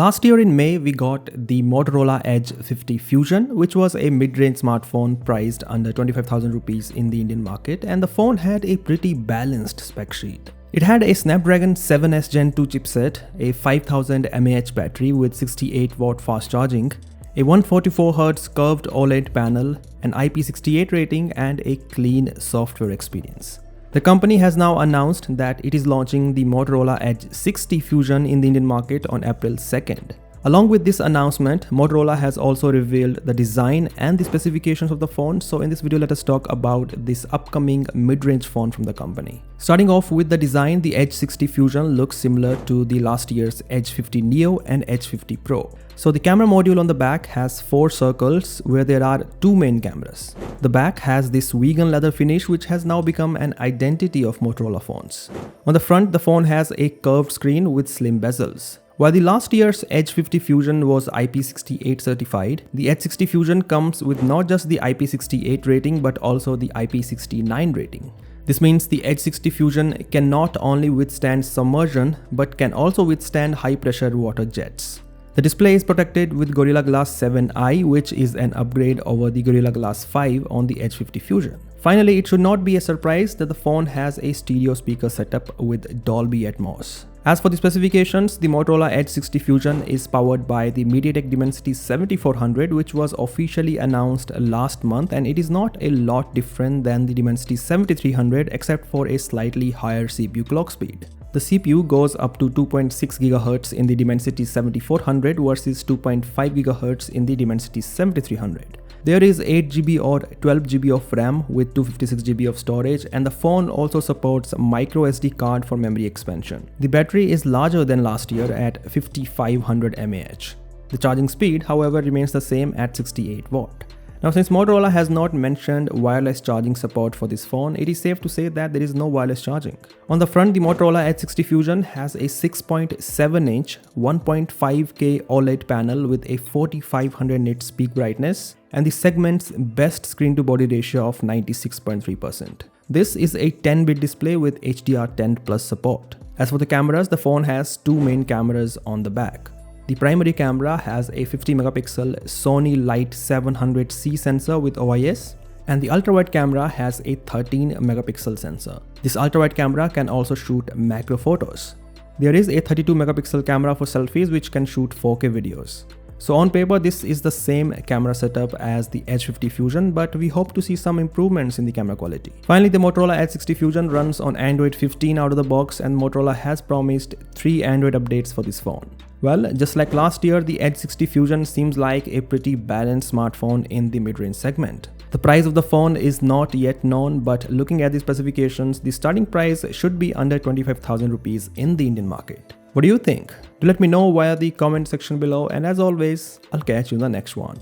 Last year in May, we got the Motorola Edge 50 Fusion, which was a mid-range smartphone priced under 25,000 rupees in the Indian market, and the phone had a pretty balanced spec sheet. It had a Snapdragon 7S Gen 2 chipset, a 5000 mAh battery with 68-watt fast charging, a 144Hz curved OLED panel, an IP68 rating, and a clean software experience. The company has now announced that it is launching the Motorola Edge 60 Fusion in the Indian market on April 2nd. Along with this announcement, Motorola has also revealed the design and the specifications of the phone. So in this video, let us talk about this upcoming mid-range phone from the company. Starting off with the design, the Edge 60 Fusion looks similar to the last year's Edge 50 Neo and Edge 50 Pro. So the camera module on the back has 4 circles where there are 2 main cameras. The back has this vegan leather finish, which has now become an identity of Motorola phones. On the front, the phone has a curved screen with slim bezels. While the last year's Edge 50 Fusion was IP68 certified, the Edge 60 Fusion comes with not just the IP68 rating but also the IP69 rating. This means the Edge 60 Fusion can not only withstand submersion but can also withstand high pressure water jets. The display is protected with Gorilla Glass 7i, which is an upgrade over the Gorilla Glass 5 on the Edge 50 Fusion. Finally, it should not be a surprise that the phone has a stereo speaker setup with Dolby Atmos. As for the specifications, the Motorola Edge 60 Fusion is powered by the MediaTek Dimensity 7400, which was officially announced last month, and it is not a lot different than the Dimensity 7300 except for a slightly higher CPU clock speed. The CPU goes up to 2.6 GHz in the Dimensity 7400 versus 2.5 GHz in the Dimensity 7300. There is 8GB or 12GB of RAM with 256GB of storage, and the phone also supports micro SD card for memory expansion. The battery is larger than last year at 5500 mAh. The charging speed, however, remains the same at 68 watt. Now, since Motorola has not mentioned wireless charging support for this phone, it is safe to say that there is no wireless charging. On the front, the Motorola Edge 60 Fusion has a 6.7-inch 1.5K OLED panel with a 4500 nits peak brightness and the segment's best screen-to-body ratio of 96.3%. This is a 10-bit display with HDR10 Plus support. As for the cameras, the phone has 2 main cameras on the back. The primary camera has a 50-megapixel Sony Light 700C sensor with OIS, and the ultra-wide camera has a 13-megapixel sensor. This ultra-wide camera can also shoot macro photos. There is a 32-megapixel camera for selfies which can shoot 4K videos. So on paper, this is the same camera setup as the Edge 50 Fusion, but we hope to see some improvements in the camera quality. Finally, the Motorola Edge 60 Fusion runs on Android 15 out of the box, and Motorola has promised 3 Android updates for this phone. Well, just like last year, the Edge 60 Fusion seems like a pretty balanced smartphone in the mid-range segment. The price of the phone is not yet known, but looking at the specifications, the starting price should be under 25,000 rupees in the Indian market. What do you think? Do let me know via the comment section below, and as always, I'll catch you in the next one.